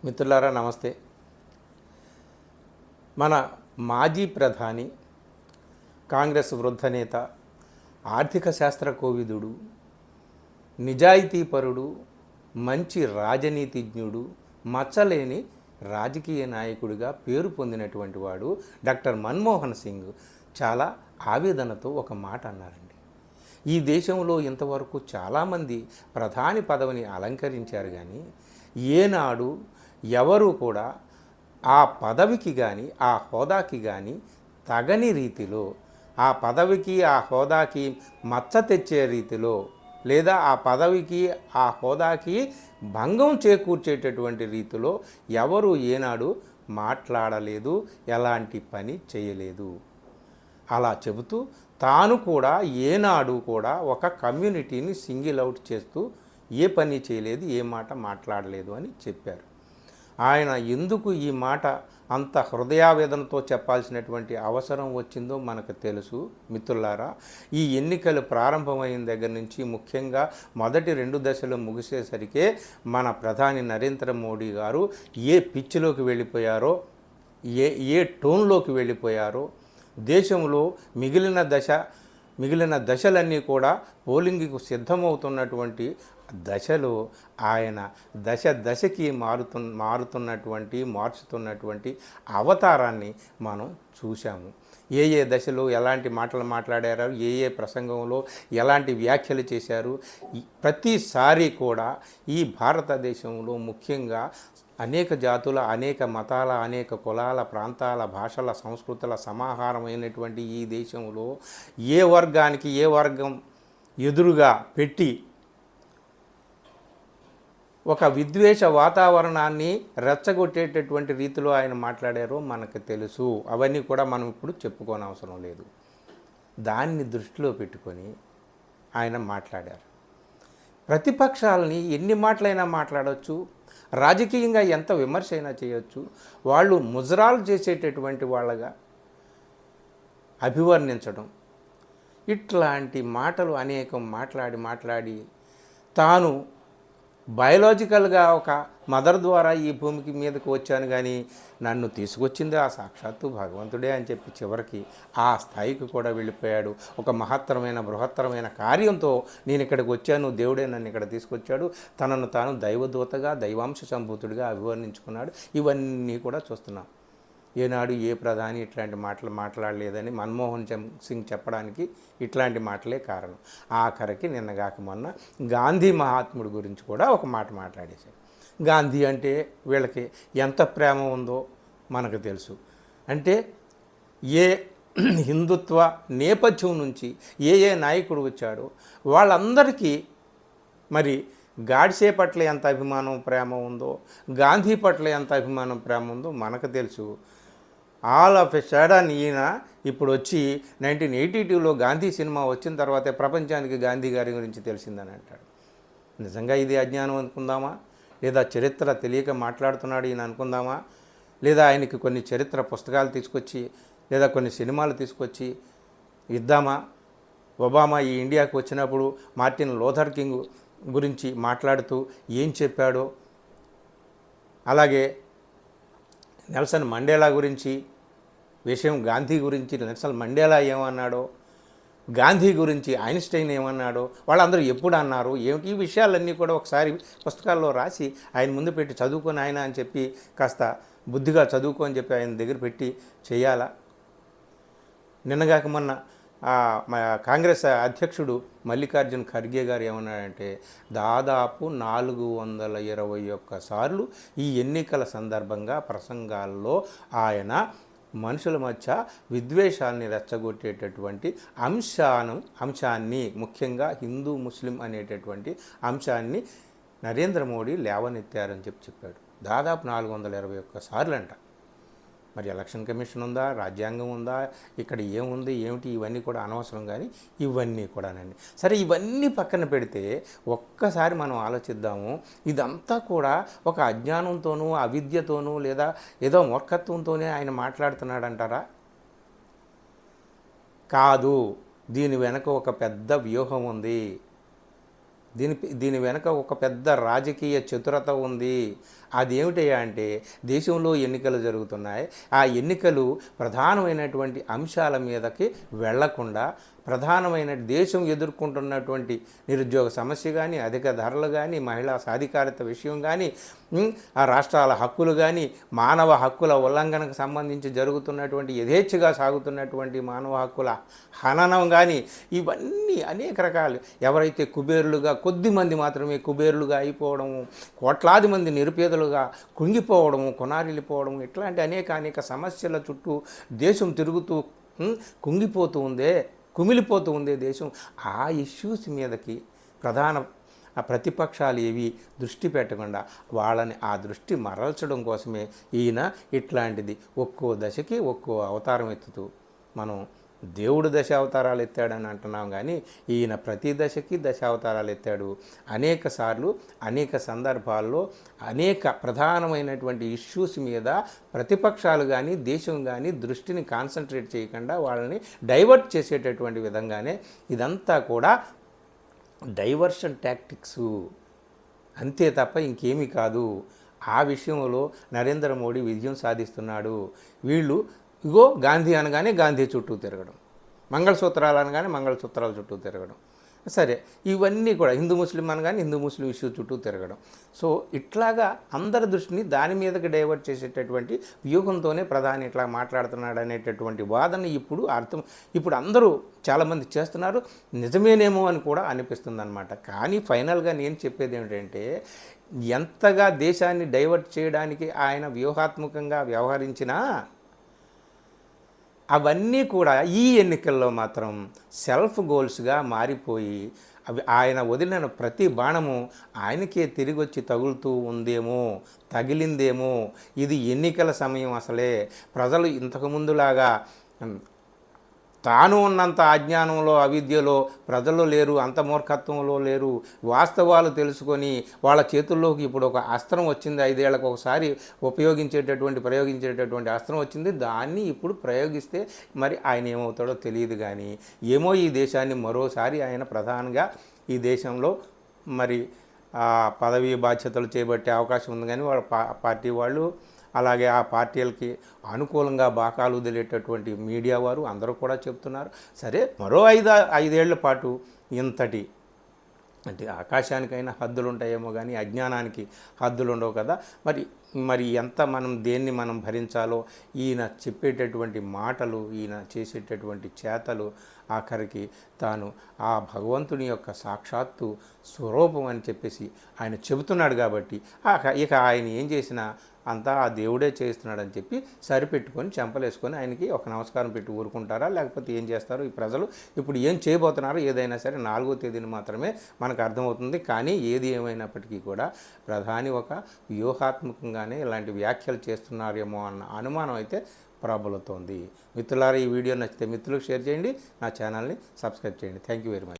మిత్రులారా నమస్తే. మన మాజీ ప్రధాని, కాంగ్రెస్ వృద్ధ నేత, ఆర్థిక శాస్త్ర కోవిదుడు, నిజాయితీపరుడు, మంచి రాజనీతిజ్ఞుడు, మచ్చలేని రాజకీయ నాయకుడిగా పేరు పొందినటువంటి వాడు డాక్టర్ మన్మోహన్ సింగ్ చాలా ఆవేదనతో ఒక మాట అన్నారండి. ఈ దేశంలో ఇంతవరకు చాలామంది ప్రధాని పదవిని అలంకరించారు, కానీ ఏనాడు ఎవరు కూడా ఆ పదవికి కానీ ఆ హోదాకి కానీ తగని రీతిలో, ఆ పదవికి ఆ హోదాకి మచ్చ తెచ్చే రీతిలో, లేదా ఆ పదవికి ఆ హోదాకి భంగం చేకూర్చేటటువంటి రీతిలో ఎవరు ఏనాడు మాట్లాడలేదు, ఎలాంటి పని చేయలేదు. అలా చెబుతూ తాను కూడా ఏనాడు కూడా ఒక కమ్యూనిటీని సింగిల్ అవుట్ చేస్తూ ఏ పని చేయలేదు, ఏ మాట మాట్లాడలేదు అని చెప్పారు. ఆయన ఎందుకు ఈ మాట అంత హృదయావేదనతో చెప్పాల్సినటువంటి అవసరం వచ్చిందో మనకు తెలుసు. మిత్రులారా, ఈ ఎన్నికలు ప్రారంభమైన దగ్గర నుంచి ముఖ్యంగా మొదటి 2 దశలు ముగిసేసరికే మన ప్రధాని నరేంద్ర మోడీ గారు ఏ పిచ్చిలోకి వెళ్ళిపోయారో, ఏ టోన్లోకి వెళ్ళిపోయారో, దేశంలో మిగిలిన దశలన్నీ కూడా పోలింగ్కు సిద్ధమవుతున్నటువంటి దశలో ఆయన దశకి మార్చుతున్నటువంటి అవతారాన్ని మనం చూశాము. ఏ దశలో ఎలాంటి మాటలు మాట్లాడారు, ఏ ప్రసంగంలో ఎలాంటి వ్యాఖ్యలు చేశారు. ప్రతిసారి కూడా ఈ భారతదేశంలో ముఖ్యంగా అనేక జాతుల, అనేక మతాల, అనేక కులాల, ప్రాంతాల, భాషల, సంస్కృతుల సమాహారమైనటువంటి ఈ దేశంలో ఏ వర్గం ఎదురుగా పెట్టి ఒక విద్వేష వాతావరణాన్ని రెచ్చగొట్టేటటువంటి రీతిలో ఆయన మాట్లాడారో మనకు తెలుసు. అవన్నీ కూడా మనం ఇప్పుడు చెప్పుకోని అవసరం లేదు. దాన్ని దృష్టిలో పెట్టుకొని ఆయన మాట్లాడారు. ప్రతిపక్షాలని ఎన్ని మాటలైనా మాట్లాడవచ్చు, రాజకీయంగా ఎంత విమర్శ అయినా చేయొచ్చు. వాళ్ళు ముజరాలు చేసేటటువంటి వాళ్ళగా అభివర్ణించడం, ఇట్లాంటి మాటలు అనేకం మాట్లాడి తాను బయోలాజికల్గా ఒక మదర్ ద్వారా ఈ భూమికి మీదకి వచ్చాను, కానీ నన్ను తీసుకొచ్చింది ఆ సాక్షాత్తు భగవంతుడే అని చెప్పి చివరికి ఆ స్థాయికి కూడా వెళ్ళిపోయాడు. ఒక బృహత్తరమైన కార్యంతో నేను ఇక్కడికి వచ్చాను, దేవుడే నన్ను ఇక్కడ తీసుకొచ్చాడు, తనను తాను దైవదూతగా, దైవాంశ సంభూతుడిగా అభివర్ణించుకున్నాడు. ఇవన్నీ కూడా చూస్తున్నాం. ఏనాడు ఏ ప్రధాని ఇట్లాంటి మాటలు మాట్లాడలేదని మన్మోహన్ సింగ్ చెప్పడానికి ఇట్లాంటి మాటలే కారణం. ఆఖరికి నిన్నగాక మొన్న గాంధీ మహాత్ముడి గురించి కూడా ఒక మాట మాట్లాడేశారు. గాంధీ అంటే వీళ్ళకి ఎంత ప్రేమ ఉందో మనకు తెలుసు. అంటే ఏ హిందుత్వ నేపథ్యం నుంచి ఏ నాయకుడు వచ్చాడో వాళ్ళందరికీ మరి గాడ్సే పట్ల ఎంత అభిమానం ప్రేమ ఉందో, గాంధీ పట్ల ఎంత అభిమానం ప్రేమ ఉందో మనకు తెలుసు. ఆల్ ఆఫ్ ఎ సడన్ ఈయన ఇప్పుడు వచ్చి 1982లో గాంధీ సినిమా వచ్చిన తర్వాతే ప్రపంచానికి గాంధీ గారి గురించి తెలిసిందని అంటాడు. నిజంగా ఇది అజ్ఞానం అనుకుందామా, లేదా చరిత్ర తెలియక మాట్లాడుతున్నాడు ఈయన అనుకుందామా, లేదా ఆయనకి కొన్ని చరిత్ర పుస్తకాలు తీసుకొచ్చి, లేదా కొన్ని సినిమాలు తీసుకొచ్చి ఇద్దామా? ఒబామా ఈ ఇండియాకు వచ్చినప్పుడు మార్టిన్ లూథర్ కింగ్ గురించి మాట్లాడుతూ ఏం చెప్పాడో, అలాగే నెల్సన్ మండేలా గురించి విషయం, గాంధీ గురించి నెల్సన్ మండేలా ఏమన్నాడో, గాంధీ గురించి ఐన్స్టైన్ ఏమన్నాడో, వాళ్ళందరూ ఎప్పుడు అన్నారు ఏమిటి, ఈ విషయాలన్నీ కూడా ఒకసారి పుస్తకాల్లో రాసి ఆయన ముందు పెట్టి చదువుకొని ఆయన అని చెప్పి కాస్త బుద్ధిగా చదువుకో అని చెప్పి ఆయన దగ్గర పెట్టి చేయాలా? నిన్నగాక మొన్న కాంగ్రెస్ అధ్యక్షుడు మల్లికార్జున్ ఖర్గే గారు ఏమన్నాడంటే, దాదాపు 421 సార్లు ఈ ఎన్నికల సందర్భంగా ప్రసంగాల్లో ఆయన మనుషుల మధ్య విద్వేషాన్ని రెచ్చగొట్టేటటువంటి అంశాన్ని ముఖ్యంగా హిందూ ముస్లిం అనేటటువంటి అంశాన్ని నరేంద్ర మోడీ లేవనెత్తారని చెప్పాడు. దాదాపు 421 సార్లు అంట. మరి ఎలక్షన్ కమిషన్ ఉందా, రాజ్యాంగం ఉందా, ఇక్కడ ఏముంది ఏమిటి, ఇవన్నీ కూడా అనవసరం. కానీ ఇవన్నీ కూడానండి. సరే, ఇవన్నీ పక్కన పెడితే ఒక్కసారి మనం ఆలోచిద్దాము. ఇదంతా కూడా ఒక అజ్ఞానంతోనూ, అవిద్యతోనూ, లేదా ఏదో మూర్ఖత్వంతోనే ఆయన మాట్లాడుతున్నాడంటారా? కాదు, దీని వెనక ఒక పెద్ద వ్యూహం ఉంది. దీని వెనక ఒక పెద్ద రాజకీయ చతురత ఉంది. అదేమిటయ్యా అంటే దేశంలో ఎన్నికలు జరుగుతున్నాయి. ఆ ఎన్నికలు ప్రధానమైనటువంటి అంశాల మీదకి వెళ్లకుండా ప్రధానమైన దేశం ఎదుర్కొంటున్నటువంటి నిరుద్యోగ సమస్య కానీ, అధిక ధరలు కానీ, మహిళా సాధికారత విషయం కానీ, ఆ రాష్ట్రాల హక్కులు కానీ, మానవ హక్కుల ఉల్లంఘనకు సంబంధించి జరుగుతున్నటువంటి యథేచ్ఛగా సాగుతున్నటువంటి మానవ హక్కుల హననం కానీ, ఇవన్నీ అనేక రకాలు. ఎవరైతే కుబేరులుగా కొద్దిమంది మాత్రమే కుబేరులుగా అయిపోవడము, కోట్లాది మంది నిరుపేదలుగా కుంగిపోవడము, కొనారిల్లిపోవడము, ఇట్లాంటి అనేక సమస్యల చుట్టూ దేశం తిరుగుతూ కుంగిపోతూ ఉందే, కుమిలిపోతూ ఉందే దేశం. ఆ ఇష్యూస్ మీదకి ప్రతిపక్షాలు ఏవి దృష్టి పెట్టకుండా వాళ్ళని ఆ దృష్టి మరల్చడం కోసమే ఈయన ఇట్లాంటిది ఒక్కో దశకి ఒక్కో అవతారం ఎత్తుతూ, మనం దేవుడు దశావతారాలు ఎత్తాడని అంటున్నాం కానీ ఈయన ప్రతి దశకి దశావతారాలు ఎత్తాడు. అనేక సార్లు అనేక సందర్భాల్లో అనేక ప్రధానమైనటువంటి ఇష్యూస్ మీద ప్రతిపక్షాలు కానీ దేశం కానీ దృష్టిని కాన్సన్ట్రేట్ చేయకుండా వాళ్ళని డైవర్ట్ చేసేటటువంటి విధంగానే ఇదంతా కూడా డైవర్షన్ టాక్టిక్సు అంతే తప్ప ఇంకేమీ కాదు. ఆ విషయంలో నరేంద్ర మోడీ విజయం సాధిస్తున్నాడు. వీళ్ళు ఇగో గాంధీ అనగానే గాంధీ చుట్టూ తిరగడం, మంగళసూత్రాలు అనగానే మంగళసూత్రాల చుట్టూ తిరగడం, సరే ఇవన్నీ కూడా హిందూ ముస్లిం అనగానే హిందూ ముస్లిం ఇష్యూ చుట్టూ తిరగడం. సో ఇట్లాగా అందరి దృష్టిని దాని మీదకి డైవర్ట్ చేసేటటువంటి వ్యూహంతోనే ప్రధాని ఇట్లా మాట్లాడుతున్నాడు అనేటటువంటి వాదన ఇప్పుడు అందరూ చాలామంది చేస్తున్నారు. నిజమేనేమో అని కూడా అనిపిస్తుంది అనమాట. కానీ ఫైనల్గా నేను చెప్పేది ఏమిటంటే, ఎంతగా దేశాన్ని డైవర్ట్ చేయడానికి ఆయన వ్యూహాత్మకంగా వ్యవహరించినా అవన్నీ కూడా ఈ ఎన్నికల్లో మాత్రం సెల్ఫ్ గోల్స్గా మారిపోయి అవి ఆయన వదిలిన ప్రతి బాణము ఆయనకే తిరిగి వచ్చి తగులుతూ ఉందేమో, తగిలిందేమో. ఇది ఎన్నికల సమయం. అసలే ప్రజలు ఇంతకుముందులాగా తాను ఉన్నంత అజ్ఞానంలో అవిద్యలో ప్రజలు లేరు, అంత మూర్ఖత్వంలో లేరు. వాస్తవాలు తెలుసుకొని వాళ్ళ చేతుల్లోకి ఇప్పుడు ఒక అస్త్రం వచ్చింది. 5 ఏళ్లకు ఒకసారి ప్రయోగించేటటువంటి అస్త్రం వచ్చింది. దాన్ని ఇప్పుడు ప్రయోగిస్తే మరి ఆయన ఏమవుతాడో తెలియదు. కానీ ఏమో ఈ దేశాన్ని మరోసారి ఆయన ప్రధానంగా ఈ దేశంలో మరి పదవీ బాధ్యతలు చేపట్టే అవకాశం ఉంది. కానీ వాళ్ళ పార్టీ వాళ్ళు, అలాగే ఆ పార్టీలకి అనుకూలంగా బాకాలు వదిలేటటువంటి మీడియా వారు అందరూ కూడా చెప్తున్నారు. సరే మరో 5 ఏళ్ల పాటు ఇంతటి అంటే ఆకాశానికైనా హద్దులు ఉంటాయేమో కానీ అజ్ఞానానికి హద్దులు ఉండవు కదా. మరి ఎంత దేన్ని మనం భరించాలో, ఈయన చెప్పేటటువంటి మాటలు, ఈయన చేసేటటువంటి చేతలు, ఆఖరికి తాను ఆ భగవంతుని యొక్క సాక్షాత్తు స్వరూపం అని చెప్పేసి ఆయన చెబుతున్నాడు. కాబట్టి ఇక ఆయన ఏం చేసినా అంతా ఆ దేవుడే చేస్తున్నాడని చెప్పి సరిపెట్టుకొని చెంపలేసుకొని ఆయనకి ఒక నమస్కారం పెట్టి ఊరుకుంటారా, లేకపోతే ఏం చేస్తారు ఈ ప్రజలు? ఇప్పుడు ఏం చేయబోతున్నారో ఏదైనా సరే 4వ తేదీన మాత్రమే మనకు అర్థమవుతుంది. కానీ ఏది ఏమైనప్పటికీ కూడా ప్రధాని ఒక వ్యూహాత్మకంగానే ఇలాంటి వ్యాఖ్యలు చేస్తున్నారేమో అన్న అనుమానం అయితే ప్రబలుతోంది. మిత్రులారా, ఈ వీడియో నచ్చితే మిత్రులకు షేర్ చేయండి, నా ఛానల్ని సబ్స్క్రైబ్ చేయండి. Thank you very much.